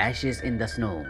Ashes in the snow.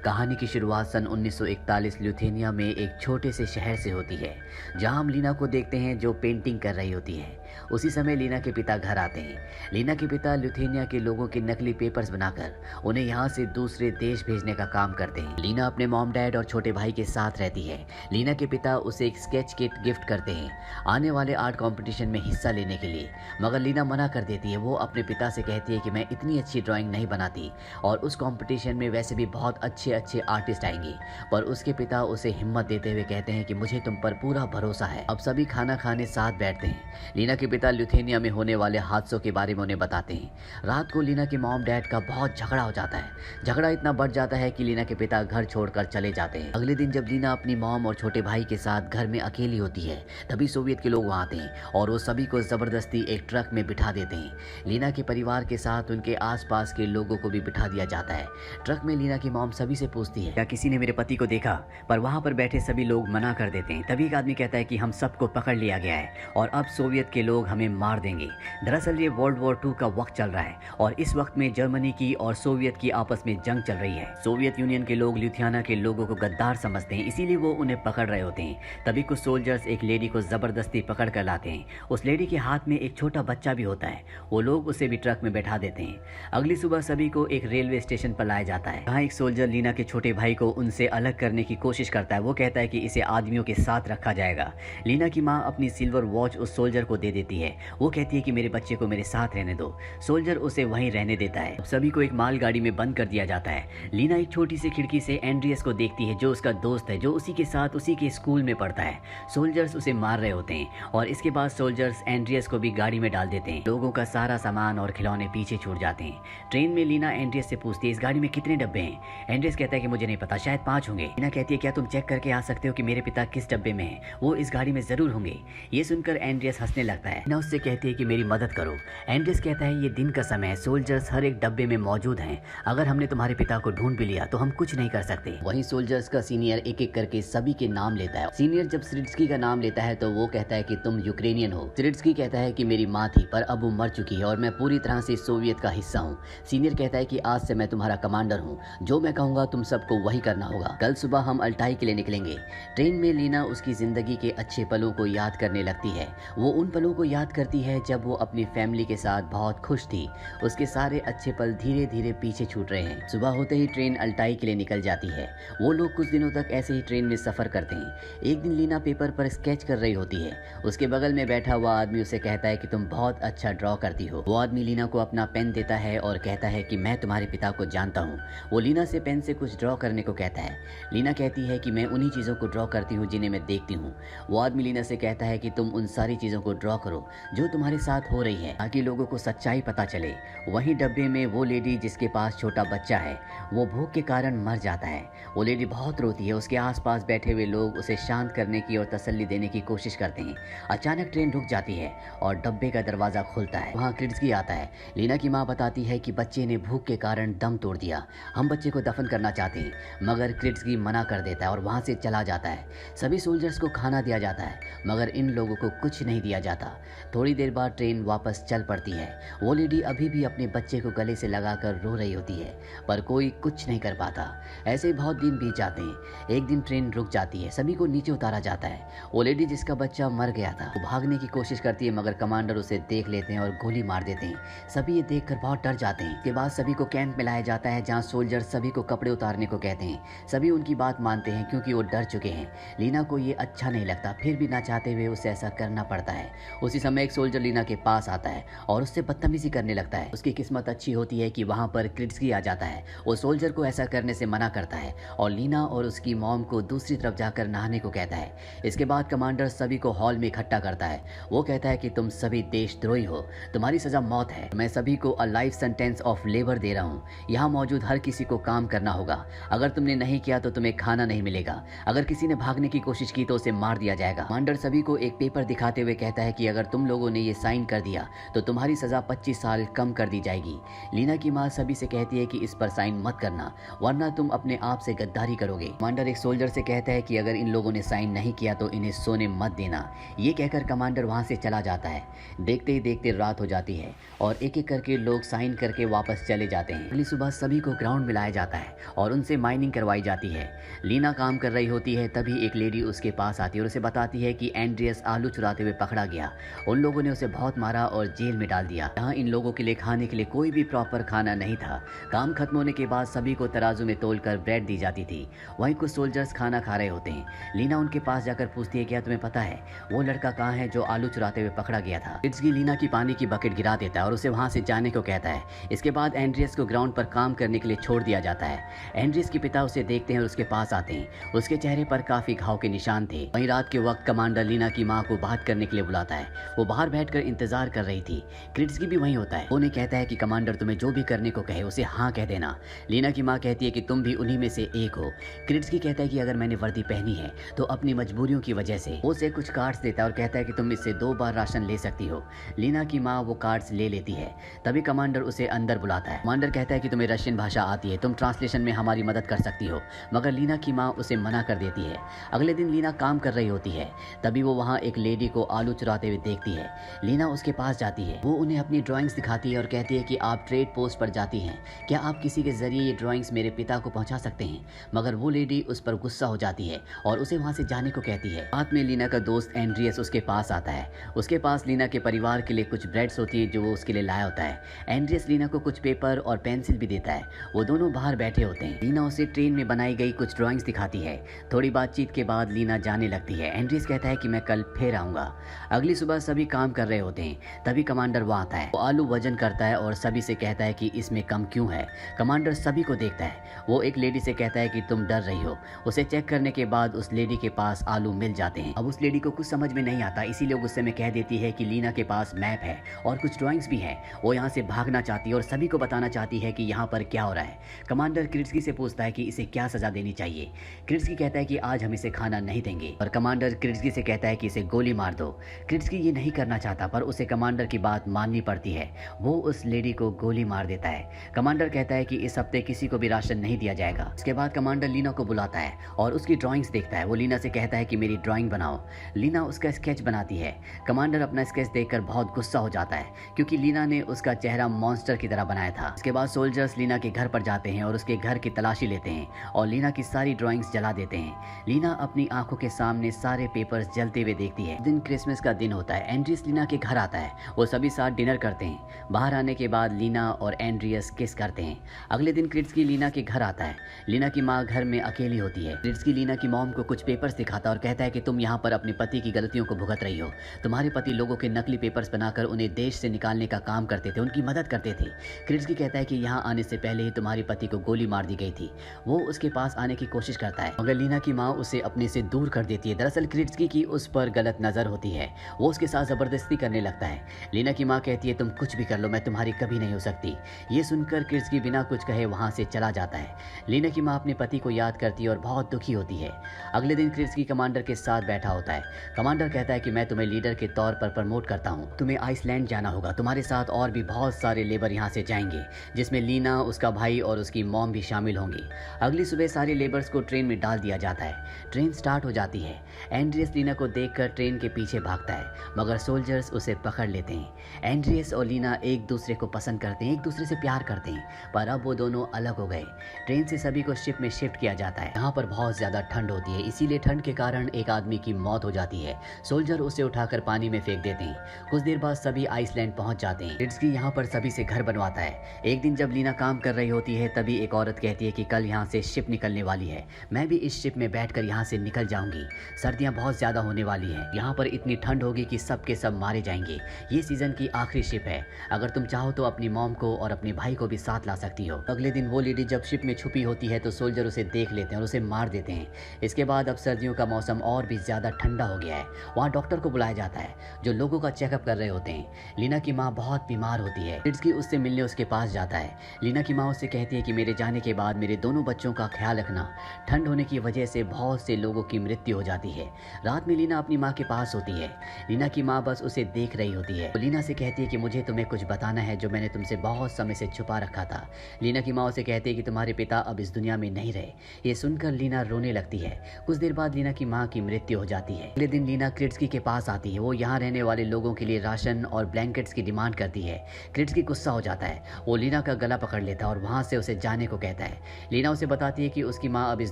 कहानी की शुरुआत सन 1941 ल्यूथेनिया में एक छोटे से शहर से होती है, जहां हम लीना को देखते हैं जो पेंटिंग कर रही होती है। उसी समय लीना के पिता घर आते हैं। लीना के पिता ल्यूथेनिया के लोगों के नकली पेपर्स बनाकर उन्हें यहाँ से दूसरे देश भेजने का काम करते हैं। लीना अपने मॉम डैड और छोटे भाई के साथ रहती है। लीना के पिता उसे एक स्केच किट गिफ्ट करते हैं आने वाले आर्ट कंपटीशन में हिस्सा लेने के लिए, मगर लीना मना कर देती है। वो अपने पिता से कहती है कि मैं इतनी अच्छी ड्राइंग नहीं बनाती और उस कंपटीशन में वैसे भी बहुत अच्छे अच्छे आर्टिस्ट आएंगे। पर उसके पिता उसे हिम्मत देते हुए कहते हैं कि मुझे तुम पर पूरा भरोसा है। अब सभी खाना खाने साथ बैठते हैं। लीना के पिता ल्यूथेनिया में होने वाले हादसों के बारे में उन्हें बताते हैं। रात को लीना के मॉम डैड का बहुत झगड़ा हो जाता है। झगड़ा इतना बढ़ जाता है कि लीना के पिता घर छोड़कर चले जाते हैं। अगले दिन जब लीना अपनी मॉम और छोटे भाई के साथ घर में अकेली होती है, तभी सोवियत के लोग वहां आते हैं और वो सभी को जबरदस्ती एक ट्रक में बिठा देते हैं। लीना के परिवार के साथ उनके आसपास के लोगों को भी बिठा दिया जाता है। ट्रक में लीना की मॉम सभी से पूछती है, क्या किसी ने मेरे पति को देखा? पर वहां पर बैठे सभी लोग मना कर देते हैं। तभी एक आदमी कहता है कि हम सबको पकड़ लिया गया है और अब सोवियत के लोग हमें मार देंगे। दरअसल ये वर्ल्ड वॉर 2 का वक्त चल रहा है और इस वक्त में जर्मनी की और सोवियत की आपस में जंग चल रही है। सोवियत यूनियन के लोग ल्यूथियाना के लोगों को गद्दार समझते हैं, इसीलिए वो उन्हें पकड़ रहे होते हैं। तभी कुछ सोल्जर्स एक लेडी को जबरदस्ती पकड़ कर लाते हैं। उस लेडी के हाथ में एक छोटा बच्चा भी होता है। वो लोग उसे भी ट्रक में बैठा देते हैं। अगली सुबह सभी को एक रेलवे स्टेशन पर लाया जाता है। यहाँ एक सोल्जर लीना के छोटे भाई को उनसे अलग करने की कोशिश करता है। वो कहता है कि इसे आदमियों के साथ रखा जाएगा। लीना की माँ अपनी सिल्वर वॉच उस सोल्जर को दे देती है। वो कहती है कि मेरे बच्चे को मेरे साथ रहने दो। सोल्जर उसे वहीं रहने देता है। सभी को एक मालगाड़ी में बंद कर दिया जाता है। लीना एक छोटी सी खिड़की से एंड्रियस को देखती है, जो उसका दोस्त है, जो उसी के साथ उसी के स्कूल में पढ़ता है। सोल्जर्स उसे मार रहे होते हैं और इसके बाद सोल्जर्स एंड्रियस को भी गाड़ी में डाल देते हैं। लोगों का सारा सामान और खिलौने पीछे छूट जाते हैं। ट्रेन में लीना एंड्रियस से पूछती है, इस गाड़ी में कितने डब्बे हैं? एंड्रियस कहता है कि मुझे नहीं पता, शायद 5 होंगे। लीना कहती है, क्या तुम चेक करके आ सकते हो कि मेरे पिता किस डब्बे में हैं? वो इस गाड़ी में जरूर होंगे। ये सुनकर एंड्रियस हंसने लगता है। लीना उससे कहती है कि मेरी मदद करो। एंड्रियस कहता है, ये दिन का समय है, सोल्जर्स हर एक डब्बे में मौजूद हैं। अगर हमने तुम्हारे पिता को ढूंढ भी लिया तो हम कुछ नहीं कर सकते। वहीं सोल्जर्स का सीनियर एक एक करके सभी के नाम लेता है। सीनियर जब सिरिड्स्की का नाम लेता है तो वो कहता है कि तुम यूक्रेनियन हो। सिरिड्स्की कहता है कि मेरी माँ थी पर अब वो मर चुकी है और मैं पूरी तरह से सोवियत का हिस्सा हूँ। सीनियर कहता है कि आज से मैं तुम्हारा कमांडर हूँ, जो मैं कहूँगा तुम सबको वही करना होगा। कल सुबह हम अल्टाई के लिए निकलेंगे। ट्रेन में लीना उसकी जिंदगी के अच्छे पलों को याद करने लगती है। वो उन पलों को याद करती है जब वो अपनी फैमिली के साथ बहुत खुश थी। उसके सारे अच्छे पल धीरे धीरे पीछे छूट रहे हैं। सुबह होते ही ट्रेन अल्टाई के लिए निकल जाती है। वो लोग कुछ दिनों तक ऐसे ही ट्रेन में सफर करते हैं। एक दिन लीना पेपर पर स्केच कर रही होती है। उसके बगल में बैठा हुआ आदमी उसे कहता है कि तुम बहुत अच्छा ड्रॉ करती हो। वो आदमी लीना को अपना पेन देता है और कहता है कि मैं तुम्हारे पिता को जानता हूँ। वो लीना से पेन से कुछ ड्रॉ करने को कहता है। लीना कहती है कि मैं उन्हीं चीज़ों को ड्रॉ करती हूँ जिन्हें मैं देखती हूँ। वो आदमी लीना से कहता है कि तुम उन सारी चीज़ों को ड्रॉ करो जो तुम्हारे साथ हो रही है, ताकि लोगों को सच्चाई पता चले। वहीं डब्बे में वो लेडी जिसके पास छोटा बच्चा है, वो भूख के कारण मर जाता है। वो लेडी बहुत रोती है। उसके आसपास बैठे हुए लोग उसे शांत करने की और तसल्ली देने की कोशिश करते हैं। अचानक ट्रेन रुक जाती है और डब्बे का दरवाज़ा खुलता है। वहाँ क्रिड्स्की आता है। लीना की माँ बताती है कि बच्चे ने भूख के कारण दम तोड़ दिया। हम बच्चे को दफन करना चाहते हैं, मगर क्रिड्स्की मना कर देता है और वहाँ से चला जाता है। सभी सोल्जर्स को खाना दिया जाता है, मगर इन लोगों को कुछ नहीं दिया जाता। थोड़ी देर बाद ट्रेन वापस चल पड़ती है। वो लेडी अभी भी अपने बच्चे को गले से लगाकर रो रही होती है, पर कोई कुछ नहीं कर पाता। ऐसे ही बहुत दिन बीत जाते हैं। एक दिन ट्रेन रुक जाती है। सभी को नीचे उतारा जाता है। वो लेडी जिसका बच्चा मर गया था, वो भागने की कोशिश करती है, मगर कमांडर उसे देख लेते हैं और गोली मार देते हैं। सभी ये देखकर बहुत डर जाते हैं। इसके बाद सभी को कैंप में लाया जाता है, जहाँ सोल्जर सभी को कपड़े उतारने को कहते हैं। सभी उनकी बात मानते हैं क्योंकि वो डर चुके हैं। लीना को ये अच्छा नहीं लगता, फिर भी ना चाहते हुए उसे ऐसा करना पड़ता है। उसी समय एक सोल्जर लीना के पास आता है और उससे बदतमीजी करने लगता है। उसकी किस्मत अच्छी होती है कि वहाँ पर क्रिड्स्की आ जाता है। वो सोल्जर को ऐसा करने से मना करता है और लीना और उसकी मॉम को दूसरी तरफ जाकर नहाने को कहता है। इसके बाद कमांडर सभी को हॉल में इकट्ठा करता है। वो कहता है कि तुम सभी देशद्रोही हो, तुम्हारी सजा मौत है। मैं सभी को a life sentence of labour दे रहा हूँ। यहाँ मौजूद हर किसी को काम करना होगा। अगर तुमने नहीं किया तो तुम्हें खाना नहीं मिलेगा। अगर किसी ने भागने की कोशिश की तो उसे मार दिया जाएगा। कमांडर सभी को एक पेपर दिखाते हुए कहता है कि अगर तुम लोगों ने ये साइन कर दिया तो तुम्हारी सजा 25 साल कम कर दी जाएगी। लीना की माँ सभी से कहती है कि इस पर साइन मत करना, वरना तुम अपने आप से गद्दारी करोगे। कमांडर एक सोल्जर से कहता है कि अगर इन लोगों ने साइन नहीं किया तो इन्हें सोने मत देना। ये कहकर कमांडर वहां से चला जाता है। देखते ही देखते रात हो जाती है और एक एक करके लोग साइन करके वापस चले जाते हैं। अगली सुबह सभी को ग्राउंड में लाया जाता है और उनसे माइनिंग करवाई जाती है। लीना काम कर रही होती है, तभी एक लेडी उसके पास आती है और उसे बताती है कि एंड्रियस आलू चुराते हुए पकड़ा गया। उन लोगों ने उसे बहुत मारा और जेल में डाल दिया। यहाँ इन लोगों के लिए खाने के लिए कोई भी प्रॉपर खाना नहीं था। काम खत्म होने के बाद सभी को तराजू में तोलकर ब्रेड दी जाती थी। वहीं कुछ सोल्जर्स खाना खा रहे होते हैं। लीना उनके पास जाकर पूछती है, क्या तुम्हें पता है वो लड़का कहाँ है जो आलू चुराते हुए पकड़ा गया था? किड्सकी लीना की पानी की बकेट गिरा देता है और उसे वहां से जाने को कहता है। इसके बाद एंड्रियस को ग्राउंड पर काम करने के लिए छोड़ दिया जाता है। एंड्रियस के पिता उसे देखते हैं और उसके पास आते हैं। उसके चेहरे पर काफी घाव के निशान थे। वहीं रात के वक्त कमांडर लीना की माँ को बात करने के लिए बुलाता है। वो बाहर बैठकर इंतजार कर रही थी। क्रिट्सकी भी वहीं होता है। वो उन्हें कहता है कि कमांडर तुम्हें जो भी करने को कहे उसे हाँ कह देना। लीना की माँ कहती है कि तुम भी उन्हीं में से एक हो। क्रिट्सकी कहता है कि अगर मैंने वर्दी पहनी है तो अपनी मजबूरियों की वजह से। वो उसे कुछ कार्ड्स देता है और कहता है कि तुम इससे 2 बार राशन ले सकती हो। लीना की माँ वो कार्ड्स ले लेती है। तभी कमांडर उसे अंदर बुलाता है। कमांडर कहता है कि तुम्हें रशियन भाषा आती है, तुम ट्रांसलेशन में हमारी मदद कर सकती हो, मगर लीना की माँ उसे मना कर देती है। अगले दिन लीना काम कर रही होती है, तभी वो वहाँ एक लेडी को आलू चुराते हुए देखती है। लीना उसके पास जाती है। वो उन्हें अपनी ड्राइंग्स दिखाती है और कहती है कि आप ट्रेड पोस्ट पर जाती हैं, क्या आप किसी के जरिए ये ड्राइंग्स मेरे पिता को पहुंचा सकते हैं? मगर वो लेडी उस पर गुस्सा हो जाती है और उसे वहां से जाने को कहती है। रात में लीना का दोस्त एंड्रियस उसके पास आता है। उसके पास लीना के परिवार के लिए कुछ ब्रेड्स होती है जो वो उसके लिए लाया होता है। एंड्रियस लीना को कुछ पेपर और पेंसिल भी देता है। वो दोनों बाहर बैठे होते हैं। लीना उसे ट्रेन में बनाई गई कुछ ड्राइंग्स दिखाती है। थोड़ी बातचीत के बाद लीना जाने लगती है। एंड्रियस कहता है कि मैं कल फिर आऊंगा। अगली सुबह सभी काम कर रहे होते हैं, तभी कमांडर वहाँ आता है। वो आलू वजन करता है और सभी से कहता है कि इसमें कम क्यों है। कमांडर सभी को देखता है। वो एक लेडी से कहता है कि तुम डर रही हो। उसे चेक करने के बाद उस लेडी के पास आलू मिल जाते हैं। अब उस लेडी को कुछ समझ में नहीं आता, इसीलिए गुस्से में कह देती है कि लीना के पास मैप है और कुछ ड्राइंग्स भी है। वो यहाँ से भागना चाहती है और सभी को बताना चाहती है कि यहाँ पर क्या हो रहा है। कमांडर क्रिट्सकी से पूछता है कि इसे क्या सजा देनी चाहिए। क्रिट्सकी कहता है कि आज हम इसे खाना नहीं देंगे और कमांडर क्रिट्सकी से कहता है कि इसे गोली मार दो। क्रिट्सकी ये नहीं करना चाहता, पर उसे कमांडर की बात माननी पड़ती है। वो उस लेडी को गोली मार देता है। कमांडर कहता है कि इस हफ्ते किसी को भी राशन नहीं दिया जाएगा। इसके बाद कमांडर लीना को बुलाता है और उसकी ड्राइंग्स देखता है। वो लीना से कहता है कि मेरी ड्राइंग बनाओ। लीना उसका स्केच बनाती है। कमांडर अपना स्केच देखकर बहुत गुस्सा हो जाता है क्योंकि लीना ने उसका चेहरा मॉन्स्टर की तरह बनाया था। इसके बाद सोल्जर्स लीना के घर पर जाते हैं और उसके घर की तलाशी लेते हैं और लीना की सारी ड्राइंग्स जला देते हैं। लीना अपनी आंखों के सामने सारे पेपर्स जलते हुए देखती है। दिन क्रिसमस का दिन होता है। एंड्रियस लीना के घर आता है। वो सभी साथ डिनर करते हैं। बाहर आने के बाद लीना और एंड्रियस किस करते हैं। अगले दिन क्रिट्सकी लीना के घर आता है। लीना की माँ घर में अकेली होती है। क्रिट्सकी लीना की मॉम को कुछ पेपर्स दिखाता और कहता है कि तुम यहाँ पर अपने पति की गलतियों को भुगत रही हो। तुम्हारे पति लोगों के नकली पेपर्स बनाकर उन्हें देश से निकालने का काम करते थे, उनकी मदद करते थे। क्रिट्सकी कहता है कि यहाँ आने से पहले ही तुम्हारे पति को गोली मार दी गई थी। वो उसके पास आने की कोशिश करता है मगर लीना की माँ उसे अपने से दूर कर देती है। दरअसल क्रिट्सकी की उस पर गलत नजर होती है। वो उसके साथ जबरदस्ती करने लगता है। लीना की माँ कहती है तुम कुछ भी कर लो, मैं तुम्हारी कभी नहीं हो सकती। ये सुनकर क्रिट्सकी बिना कुछ कहे वहाँ से चला जाता है। लीना की माँ अपने पति को याद करती है और बहुत दुखी होती है। अगले दिन क्रिट्सकी कमांडर के साथ बैठा होता है। कमांडर कहता है कि मैं तुम्हें लीडर के तौर पर प्रमोट करता हूँ। तुम्हें आइसलैंड जाना होगा। तुम्हारे साथ और भी बहुत सारे लेबर यहाँ से जाएंगे, जिसमें लीना, उसका भाई और उसकी मॉम भी शामिल होंगी। अगली सुबह सारे लेबर्स को ट्रेन में डाल दिया जाता है। ट्रेन स्टार्ट हो जाती है। एंड्रियस लीना को देखकर ट्रेन के पीछे भागता है मगर सोल्जर्स उसे पकड़ लेते हैं। एंड्रियस और लीना एक दूसरे को पसंद करते हैं, एक दूसरे से प्यार करते हैं, पर अब वो दोनों अलग हो गए। ट्रेन से सभी को शिप में शिफ्ट किया जाता है। यहाँ पर बहुत ज्यादा ठंड होती है, इसीलिए ठंड के कारण एक आदमी की मौत हो जाती है। सोल्जर उसे उठाकर पानी में फेंक देते हैं। कुछ देर बाद सभी आइसलैंड पहुंच जाते हैं। क्रिट्सकी यहाँ पर सभी से घर बनवाता है। एक दिन जब लीना काम कर रही होती है तभी एक औरत कहती है कि कल यहाँ से शिप निकलने वाली है, मैं भी इस शिप में बैठकर यहाँ से निकल जाऊंगी। सर्दियाँ बहुत ज्यादा होने वाली है, यहाँ पर इतनी ठंड होगी कि सब के सब मारे जाएंगे। ये सीजन की आखिरी शिप है, अगर तुम चाहो तो अपनी मॉम को और अपने भाई को भी साथ ला सकती हो। अगले दिन वो लेडी जब शिप में छुपी होती है तो सोल्जर उसे देख लेते हैं और उसे मार देते हैं। इसके बाद अब सर्दियों का मौसम और भी ज्यादा ठंडा हो गया है। वहाँ डॉक्टर को बुलाया जाता है जो लोगों का चेकअप कर रहे होते हैं। लीना की माँ बहुत बीमार होती है। क्रिट्सकी उससे मिलने उसके पास जाता है। लीना की माँ उससे कहती है कि मेरे जाने के के बाद मेरे दोनों बच्चों का ख्याल रखना। ठंड होने की वजह से बहुत से लोगों की मृत्यु हो जाती है। रात में लीना अपनी माँ के पास होती है। लीना की माँ बस उसे देख रही होती है। लीना से कहती है कि मुझे तुम्हें कुछ बताना है जो मैंने तुमसे बहुत समय से छुपा रखा था। लीना की माँ उसे कहती है कि तुम्हारे पिता अब इस दुनिया में नहीं रहे। ये सुनकर लीना रोने लगती है। कुछ देर बाद लीना की माँ की मृत्यु हो जाती है। अगले दिन लीना क्रिट्स्की के पास आती है। वो यहाँ रहने वाले लोगों के लिए राशन और ब्लैंकेट्स की डिमांड करती है। क्रिट्स्की गुस्सा हो जाता है। वो लीना का गला पकड़ लेता है और वहाँ से उसे जाने को कहता है। लीना उसे बताती है कि उसकी माँ अब इस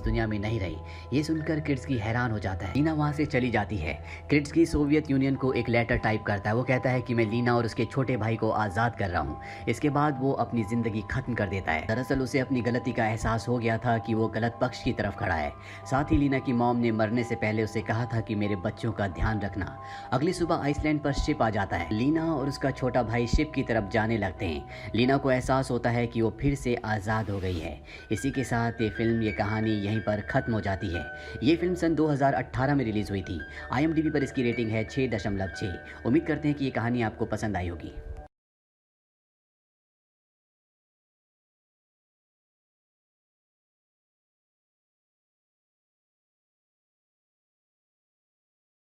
दुनिया में नहीं रही। ये सुनकर क्रिट्स्की हैरान हो जाता है। लीना वहाँ से चली जाती है। क्रिट्स्की सोवियत यूनियन को एक लेटर टाइप करता है। वो कहता है कि मैं लीना और उसके छोटे भाई को आज़ाद कर रहा हूँ। इसके बाद वो अपनी ज़िंदगी खत्म कर देता है। दरअसल उसे अपनी गलती का एहसास हो गया था कि वो गलत पक्ष की तरफ खड़ा है। साथ ही लीना की मॉम ने मरने से पहले उसे कहा था कि मेरे बच्चों का ध्यान रखना। अगली सुबह आइसलैंड पर शिप आ जाता है। लीना और उसका छोटा भाई शिप की तरफ जाने लगते हैं। लीना को एहसास होता है कि वो फिर से आज़ाद हो गई है। इसी के साथ ये कहानी यहीं पर ख़त्म हो जाती है। ये फिल्म सन 2018 में रिलीज़ हुई थी। IMDb पर इसकी रेटिंग है 6.6। उम्मीद करते हैं कि ये कहानी आपको पसंद आई होगी।